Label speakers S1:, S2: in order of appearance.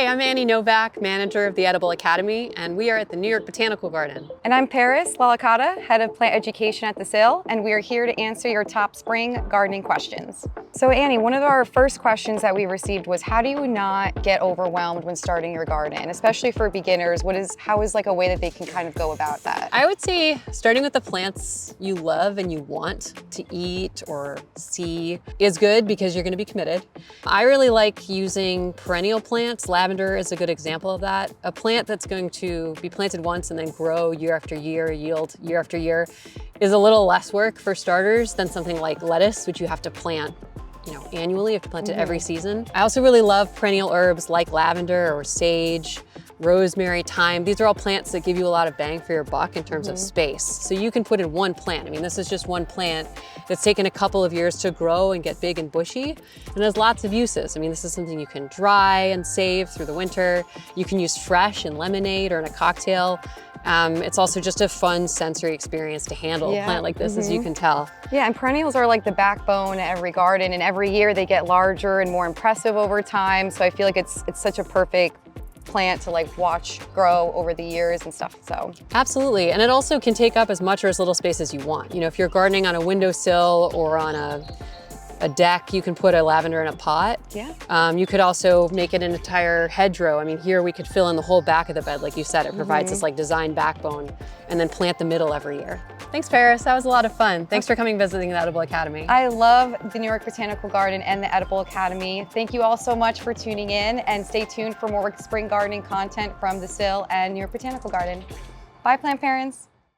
S1: Hi, I'm Annie Novak, manager of the Edible Academy, and we are at the New York Botanical Garden.
S2: And I'm Paris Lalakata, head of plant education at the SIL, and we are here to answer your top spring gardening questions. So Annie, one of our first questions that we received was, how do you not get overwhelmed when starting your garden, especially for beginners? How is like a way that they can kind of go about that?
S1: I would say starting with the plants you love and you want to eat or see is good because you're going to be committed. I really like using perennial plants. Lavender is a good example of that. A plant that's going to be planted once and then grow year after year, yield year after year, is a little less work for starters than something like lettuce, which you have to plant annually. You have to plant it every season. I also really love perennial herbs like lavender or sage, rosemary, thyme. These are all plants that give you a lot of bang for your buck in terms of space. So you can put in one plant. I mean, this is just one plant that's taken a couple of years to grow and get big and bushy, and has lots of uses. I mean, this is something you can dry and save through the winter. You can use fresh in lemonade or in a cocktail. It's also just a fun sensory experience to handle a plant like this, as you can tell.
S2: Yeah, and perennials are like the backbone of every garden, and every year they get larger and more impressive over time. So I feel like it's such a perfect plant to like watch grow over the years and stuff. So
S1: absolutely, and it also can take up as much or as little space as you want. You know, if you're gardening on a windowsill or on a deck, you can put a lavender in a pot.
S2: Yeah.
S1: You could also make it an entire hedgerow. I mean, here we could fill in the whole back of the bed, like you said. It provides this like design backbone, and then plant the middle every year. Thanks, Paris. That was a lot of fun. Thanks for coming visiting the Edible Academy.
S2: I love the New York Botanical Garden and the Edible Academy. Thank you all so much for tuning in, and stay tuned for more spring gardening content from the SIL and New York Botanical Garden. Bye, plant parents.